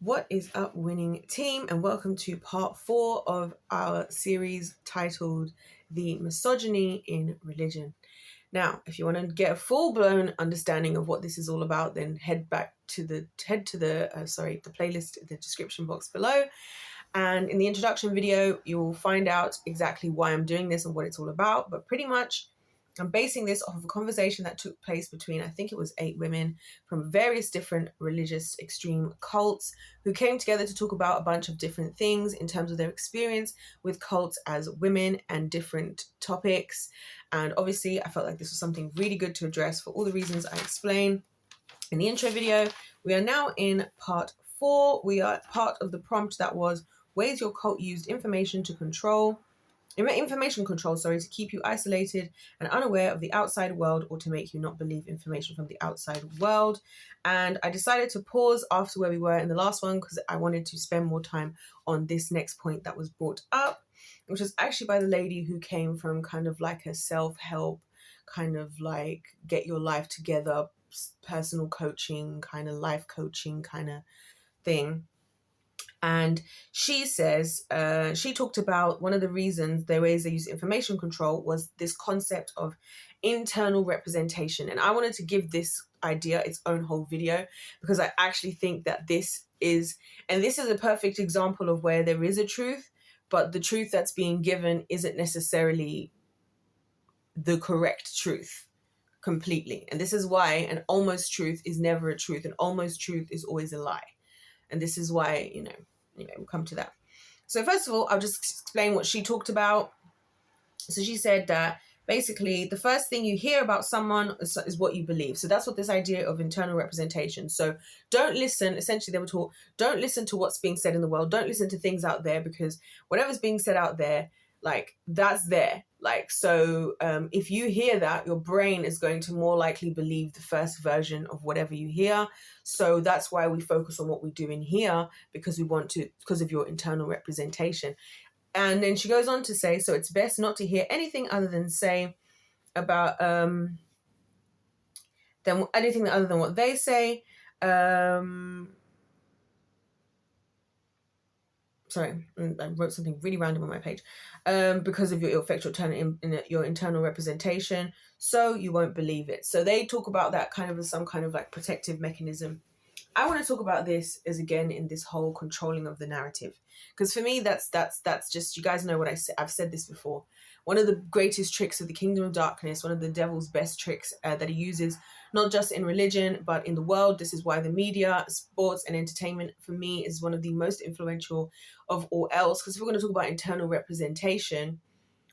What is up, winning team, and welcome to part 4 of our series titled The Misogyny in Religion. Now, if you want to get a full-blown understanding of what this is all about, then head to the playlist in the description box below. And in the introduction video, you'll find out exactly why I'm doing this and what it's all about. But pretty much, I'm basing this off of a conversation that took place between, I think it was 8 women from various different religious extreme cults who came together to talk about a bunch of different things in terms of their experience with cults as women and different topics. And obviously, I felt like this was something really good to address for all the reasons I explained in the intro video. We are now in part 4. We are part of the prompt that was ways your cult used information control, to keep you isolated and unaware of the outside world, or to make you not believe information from the outside world. And I decided to pause after where we were in the last one because I wanted to spend more time on this next point that was brought up, which was actually by the lady who came from kind of like a self-help, kind of like get your life together, personal coaching, kind of life coaching kind of thing. And she says, she talked about one of the reasons, the ways they use information control, was this concept of internal representation. And I wanted to give this idea its own whole video because I actually think that this is a perfect example of where there is a truth, but the truth that's being given isn't necessarily the correct truth completely. And this is why an almost truth is never a truth. An almost truth is always a lie. And this is why, anyway, we'll come to that. So first of all, I'll just explain what she talked about. So she said that basically the first thing you hear about someone is what you believe. So that's what this idea of internal representation. So don't listen, essentially they were taught, don't listen to what's being said in the world. Don't listen to things out there, because whatever's being said out there, like that's there. Like, so if you hear that, your brain is going to more likely believe the first version of whatever you hear. So that's why we focus on what we do in here, because because of your internal representation. And then she goes on to say, so it's best not to hear anything other than what they say. Sorry, I wrote something really random on my page. Because of it'll affect your internal representation, so you won't believe it. So they talk about that kind of as some kind of like protective mechanism. I want to talk about this as, again, in this whole controlling of the narrative, because for me that's just, you guys know what I've said this before. One of the greatest tricks of the kingdom of darkness, one of the devil's best tricks that he uses, not just in religion but in the world. This is why the media, sports and entertainment for me is one of the most influential of all else. Because if we're going to talk about internal representation,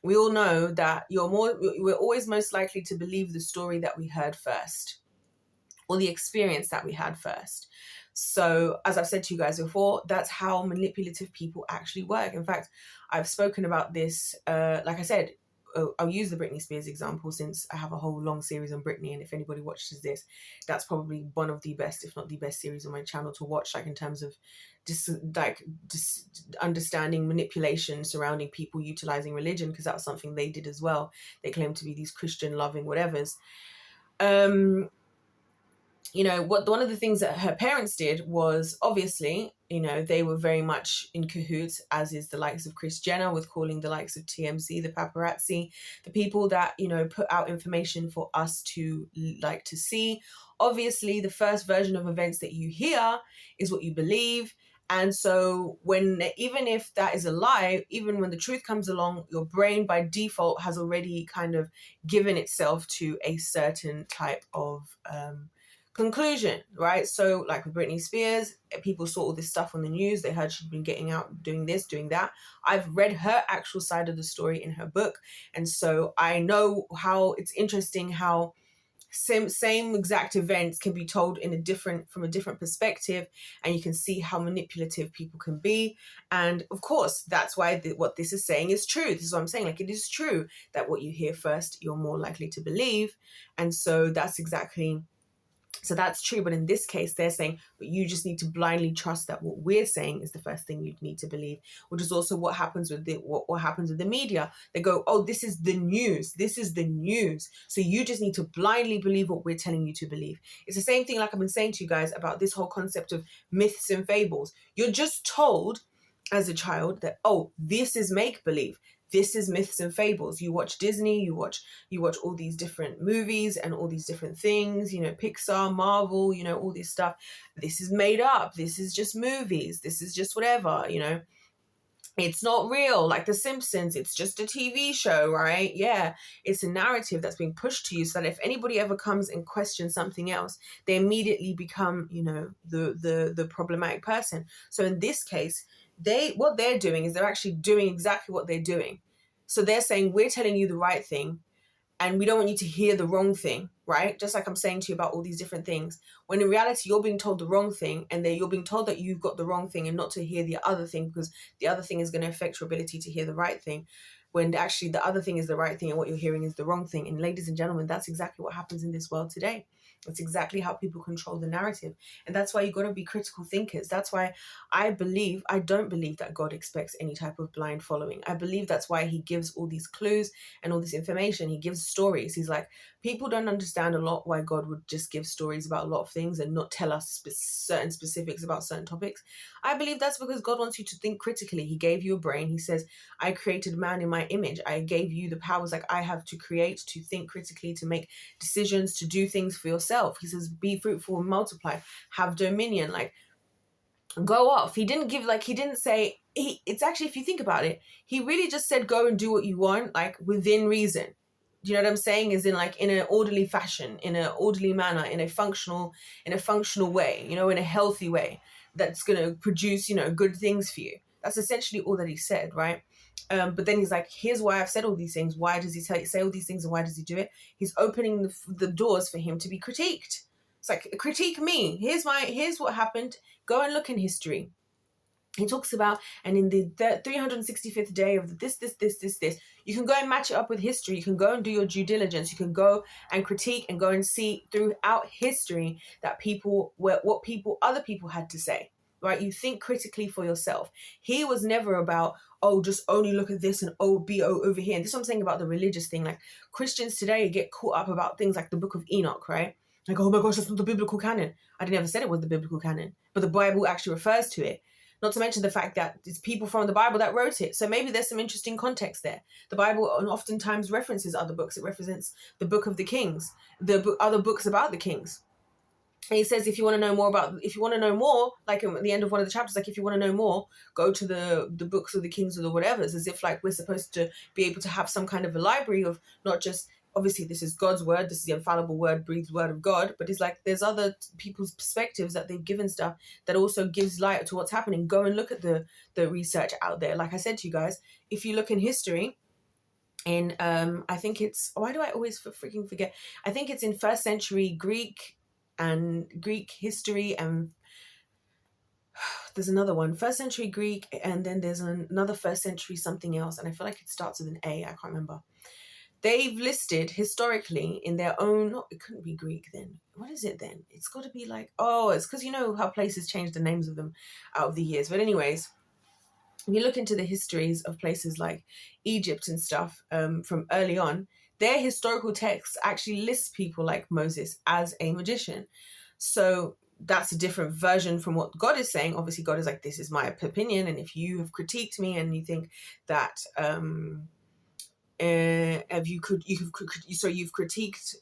we all know that we're always most likely to believe the story that we heard first, or the experience that we had first. So as I've said to you guys before, that's how manipulative people actually work. In fact, I've spoken about this, like I said, I'll use the Britney Spears example, since I have a whole long series on Britney, and if anybody watches this, that's probably one of the best, if not the best series on my channel to watch, like in terms of just understanding manipulation surrounding people utilizing religion, because that was something they did as well. They claim to be these Christian loving whatevers. One of the things that her parents did was, obviously, they were very much in cahoots, as is the likes of Kris Jenner, with calling the likes of TMZ the paparazzi, the people that, put out information for us to see. Obviously, the first version of events that you hear is what you believe. And so even if that is a lie, even when the truth comes along, your brain by default has already kind of given itself to a certain type of conclusion, right? So like with Britney Spears, people saw all this stuff on the news. They heard she'd been getting out, doing this, doing that. I've read her actual side of the story in her book. And so I know how it's interesting how same exact events can be told from a different perspective, and you can see how manipulative people can be. And of course, that's why what this is saying is true. This is what I'm saying. Like, it is true that what you hear first, you're more likely to believe. And so that's exactly So that's true. But in this case, they're saying, but you just need to blindly trust that what we're saying is the first thing you need to believe, which is also what happens with what happens with the media. They go, oh, this is the news. This is the news. So you just need to blindly believe what we're telling you to believe. It's the same thing like I've been saying to you guys about this whole concept of myths and fables. You're just told as a child that, oh, this is make-believe. This is myths and fables. You watch Disney, you watch all these different movies and all these different things, Pixar, Marvel, all this stuff. This is made up. This is just movies. This is just whatever, It's not real, like The Simpsons. It's just a TV show, right? Yeah, it's a narrative that's being pushed to you so that if anybody ever comes and questions something else, they immediately become, the problematic person. So in this case, what they're doing is they're actually doing exactly what they're doing. So they're saying, we're telling you the right thing, and we don't want you to hear the wrong thing, right? Just like I'm saying to you about all these different things. When in reality, you're being told the wrong thing, and then you're being told that you've got the wrong thing and not to hear the other thing, because the other thing is going to affect your ability to hear the right thing, when actually the other thing is the right thing and what you're hearing is the wrong thing. And ladies and gentlemen, that's exactly what happens in this world today. That's exactly how people control the narrative. And that's why you got to be critical thinkers. That's why I don't believe that God expects any type of blind following. I believe that's why he gives all these clues and all this information. He gives stories. He's like, people don't understand a lot why God would just give stories about a lot of things and not tell us certain specifics about certain topics. I believe that's because God wants you to think critically. He gave you a brain. He says, I created man in my image. I gave you the powers like I have to create, to think critically, to make decisions, to do things for yourself. He says, be fruitful and multiply, have dominion, like go off. He didn't say, it's actually, if you think about it, he really just said, go and do what you want, like within reason. Do you know what I'm saying? Is in like in an orderly fashion, in an orderly manner, in a functional way, in a healthy way that's going to produce, good things for you. That's essentially all that he said, right? But then he's like, here's why I've said all these things. Why does he say all these things, and why does he do it? He's opening the doors for him to be critiqued. It's like, critique me. Here's what happened. Go and look in history. He talks about, and in the 365th day of this, you can go and match it up with history. You can go and do your due diligence. You can go and critique and go and see throughout history that other people had to say, right? You think critically for yourself. He was never about, oh, just only look at this and be over here. And this is what I'm saying about the religious thing. Like Christians today get caught up about things like the book of Enoch, right? Like, oh my gosh, that's not the biblical canon. I never said it was the biblical canon, but the Bible actually refers to it. Not to mention the fact that it's people from the Bible that wrote it. So maybe there's some interesting context there. The Bible oftentimes references other books. It represents the book of the kings, other books about the kings. And he says, if you want to know more, like at the end of one of the chapters, like if you want to know more, go to the books of the kings or the whatever. It's as if like we're supposed to be able to have some kind of a library of not just, obviously this is God's word, this is the infallible word, breathed word of God, but it's like there's other people's perspectives that they've given stuff that also gives light to what's happening. Go and look at the research out there. Like I said to you guys, if you look in history, in I think it's, why do I always freaking forget? I think it's in first century Greek history, and there's another one, first century Greek, and then there's another first century something else, and I feel like it starts with an A, I can't remember. They've listed historically in their own, it couldn't be Greek then. What is it then? It's got to be like, it's because you know how places change the names of them out of the years. But anyways, you look into the histories of places like Egypt and stuff from early on, their historical texts actually list people like Moses as a magician. So that's a different version from what God is saying. Obviously, God is like, this is my opinion, and if you have critiqued me and you think that you've critiqued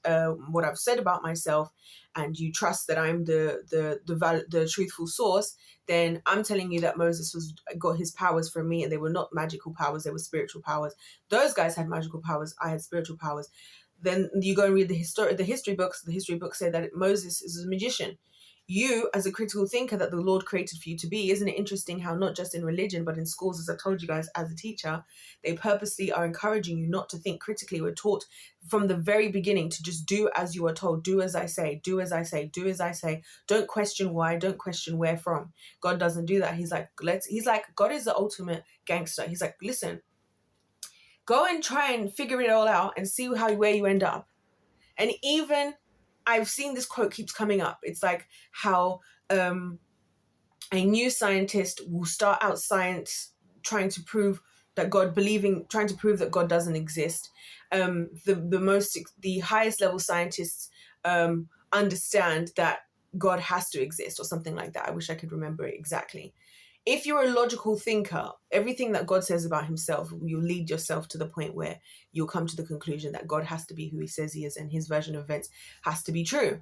what I've said about myself, and you trust that I'm the truthful source, then I'm telling you that Moses got his powers from me, and they were not magical powers, they were spiritual powers. Those guys had magical powers, I had spiritual powers. Then you go and read the history books. The history books say that Moses is a magician. You, as a critical thinker that the Lord created for you to be, isn't it interesting how not just in religion, but in schools, as I told you guys, as a teacher, they purposely are encouraging you not to think critically. We're taught from the very beginning to just do as you are told. Do as I say, do as I say, do as I say. Don't question why, don't question where from. God doesn't do that. He's like, God is the ultimate gangster. He's like, listen, go and try and figure it all out and see where you end up. And even I've seen this quote keeps coming up. It's like how a new scientist will start out science trying to prove that trying to prove that God doesn't exist. The highest level scientists understand that God has to exist, or something like that. I wish I could remember it exactly. If you're a logical thinker, everything that God says about himself, you'll lead yourself to the point where you'll come to the conclusion that God has to be who he says he is, and his version of events has to be true.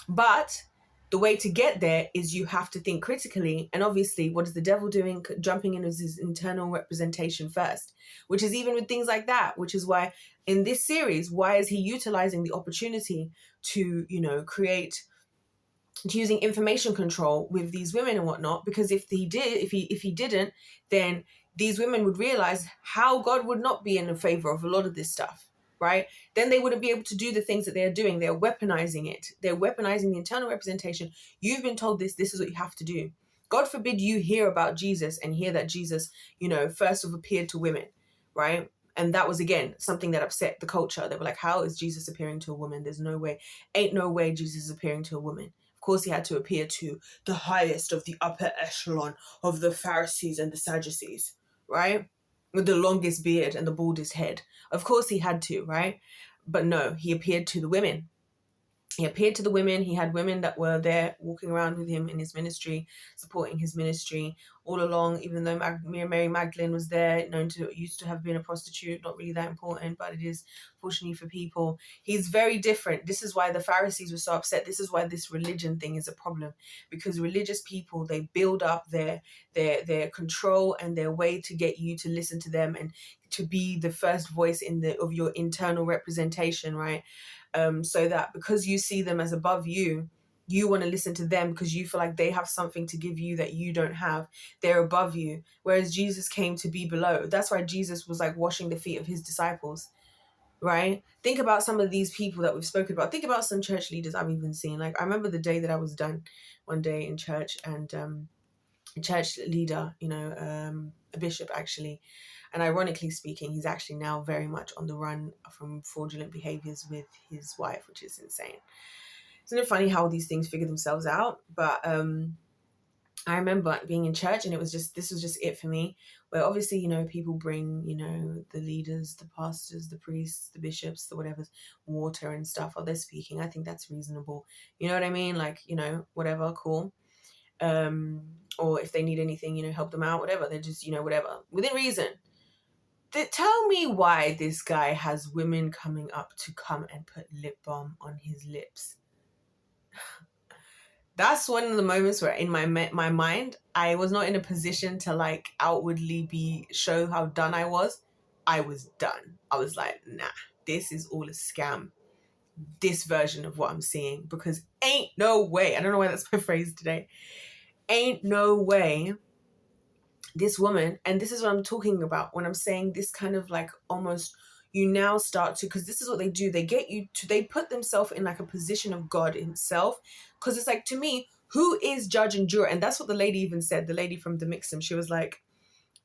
But the way to get there is you have to think critically. And obviously, what is the devil doing? Jumping in as his internal representation first, which is even with things like that, which is why in this series, why is he utilizing the opportunity to, create, using information control with these women and whatnot? Because if he didn't, then these women would realize how God would not be in favor of a lot of this stuff. Right? Then they wouldn't be able to do the things that they're doing. They're weaponizing it. They're weaponizing the internal representation. You've been told this is what you have to do. God forbid you hear about Jesus and hear that Jesus, first appeared to women, right? And that was, again, something that upset the culture. They were like, how is Jesus appearing to a woman? There's no way. Ain't no way Jesus is appearing to a woman. Of course, he had to appear to the highest of the upper echelon of the Pharisees and the Sadducees, right? With the longest beard and the baldest head. Of course he had to, right? But no, he appeared to the women. He appeared to the women. He had women that were there walking around with him in his ministry, supporting his ministry all along, even though Mary Magdalene was there, used to have been a prostitute, not really that important, but it is, fortunately for people. He's very different. This is why the Pharisees were so upset. This is why this religion thing is a problem, because religious people, they build up their control and their way to get you to listen to them and to be the first voice of your internal representation, right? So that because you see them as above you, you want to listen to them because you feel like they have something to give you that you don't have. They're above you. Whereas Jesus came to be below. That's why Jesus was like washing the feet of his disciples, right? Think about some of these people that we've spoken about. Think about some church leaders I've even seen. Like, I remember the day that I was done one day in church, and a church leader, a bishop actually, and ironically speaking, he's actually now very much on the run from fraudulent behaviors with his wife, which is insane. Isn't it funny how these things figure themselves out? But I remember being in church, and this was just it for me, where obviously, people bring, the leaders, the pastors, the priests, the bishops, the whatever's, water and stuff while they're speaking. I think that's reasonable. You know what I mean? Like, whatever, cool. Or if they need anything, help them out, whatever. They're just, whatever, within reason. Tell me why this guy has women coming up to come and put lip balm on his lips. That's one of the moments where in my mind, I was not in a position to like outwardly show how done I was. I was done. I was like, nah, this is all a scam. This version of what I'm seeing, because ain't no way. I don't know why that's my phrase today. Ain't no way this woman, and this is what I'm talking about when I'm saying this kind of like almost, you now start to, because this is what they do. They get you to, they put themselves in like a position of God himself. Because it's like, to me, who is judge and juror? And that's what the lady even said, the lady from the Mixum. She was like,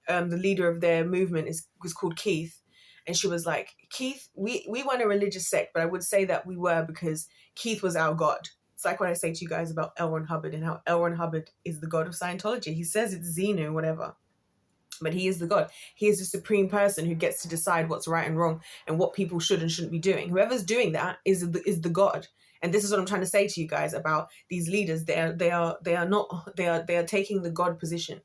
the leader of their movement was called Keith. And she was like, Keith, we weren't a religious sect, but I would say that we were, because Keith was our God. It's like what I say to you guys about L. Ron Hubbard and how L. Ron Hubbard is the God of Scientology. He says it's Xenu, whatever. But he is the God. He is the supreme person who gets to decide what's right and wrong and what people should and shouldn't be doing. Whoever's doing that is the God. And this is what I'm trying to say to you guys about these leaders. They are taking the God position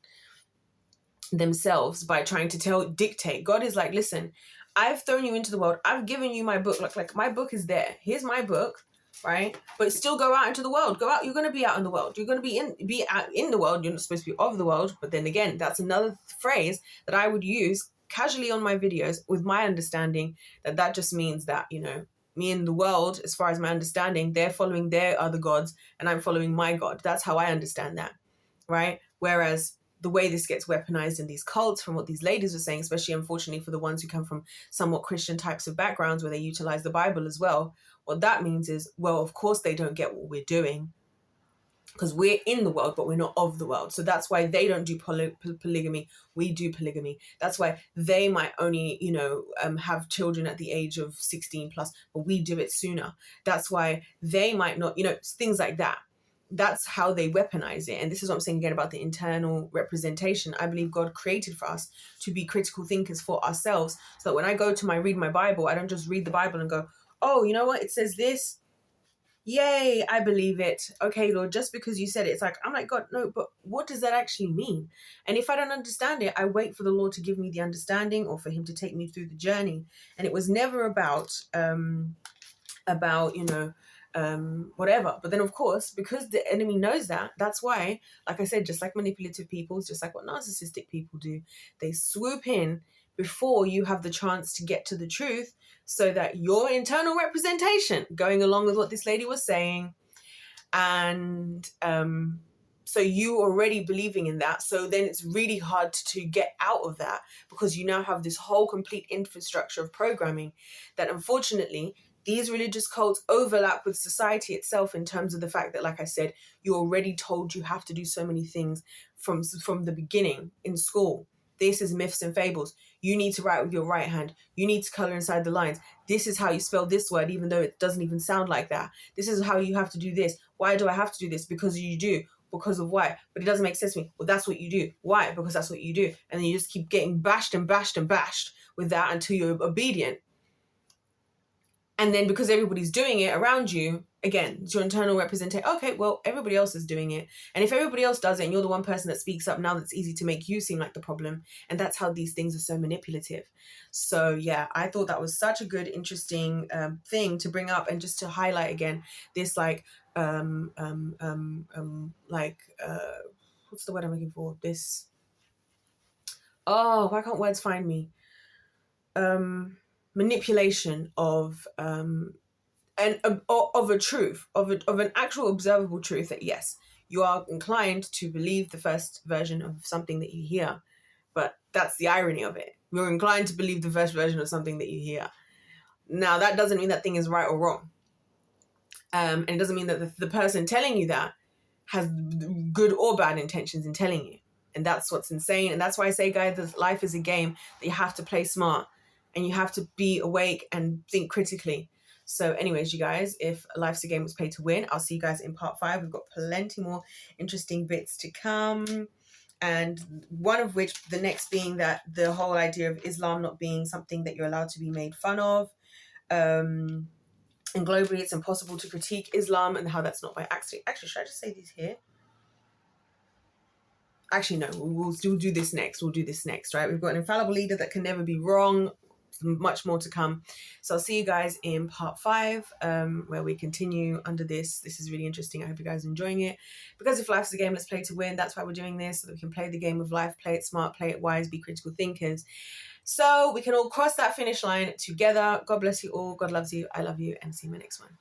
themselves by trying to dictate. God is like, listen, I've thrown you into the world. I've given you my book. Like my book is there. Here's my book, right? But still go out into the world. Go out. You're going to be out in the world. You're going to be out in the world. You're not supposed to be of the world. But then again, that's another phrase that I would use casually on my videos with my understanding that just means that, me in the world, as far as my understanding, they're following their other gods and I'm following my God. That's how I understand that, right? Whereas the way this gets weaponized in these cults, from what these ladies were saying, especially unfortunately for the ones who come from somewhat Christian types of backgrounds where they utilize the Bible as well, what that means is, well, of course they don't get what we're doing. because we're in the world, but we're not of the world. So that's why they don't do polygamy. We do polygamy. That's why they might only, have children at the age of 16 plus, but we do it sooner. That's why they might not, things like that. That's how they weaponize it. And this is what I'm saying again about the internal representation. I believe God created for us to be critical thinkers for ourselves. So that when I go to read my Bible, I don't just read the Bible and go, oh, you know what? It says this. Yay, I believe it. Okay, Lord, just because you said it, it's like, I'm like, God, no, but what does that actually mean? And if I don't understand it, I wait for the Lord to give me the understanding or for him to take me through the journey. And it was never about whatever. But then, of course, because the enemy knows that, that's why, like I said, just like manipulative people, just like what narcissistic people do, they swoop in before you have the chance to get to the truth, so that your internal representation, going along with what this lady was saying, and so you already believing in that, so then it's really hard to get out of that, because you now have this whole complete infrastructure of programming that, unfortunately, these religious cults overlap with society itself, in terms of the fact that, like I said, you're already told you have to do so many things from the beginning in school. This is myths and fables. You need to write with your right hand. You need to color inside the lines. This is how you spell this word, even though it doesn't even sound like that. This is how you have to do this. Why do I have to do this? Because you do. Because of why? But it doesn't make sense to me. Well, that's what you do. Why? Because that's what you do. And then you just keep getting bashed and bashed and bashed with that until you're obedient. And then because everybody's doing it around you, again, it's your internal representation. Okay, well, everybody else is doing it. And if everybody else does it and you're the one person that speaks up, now that's easy to make you seem like the problem. And that's how these things are so manipulative. So yeah, I thought that was such a good, interesting thing to bring up, and just to highlight again this what's the word I'm looking for? This, why can't words find me? Manipulation of of a truth, of an actual observable truth, that yes, you are inclined to believe the first version of something that you hear, but that's the irony of it. You're inclined to believe the first version of something that you hear. Now, that doesn't mean that thing is right or wrong, and it doesn't mean that the person telling you that has good or bad intentions in telling you. And that's what's insane. And that's why I say, guys, that life is a game that you have to play smart, and you have to be awake and think critically. So anyways, you guys, if life's a game was played to win, I'll see you guys in part 5. We've got plenty more interesting bits to come. And one of which, the next being that the whole idea of Islam not being something that you're allowed to be made fun of. And globally, it's impossible to critique Islam, and how that's not by accident. Actually, should I just say these here? Actually, no, we'll do this next. We'll do this next, right? We've got an infallible leader that can never be wrong. Much more to come. So I'll see you guys in part 5, where we continue under this. This is really interesting. I hope you guys are enjoying it. Because if life's a game, let's play to win. That's why we're doing this, so that we can play the game of life, play it smart, play it wise, be critical thinkers. So we can all cross that finish line together. God bless you all. God loves you. I love you. And see you in my next one.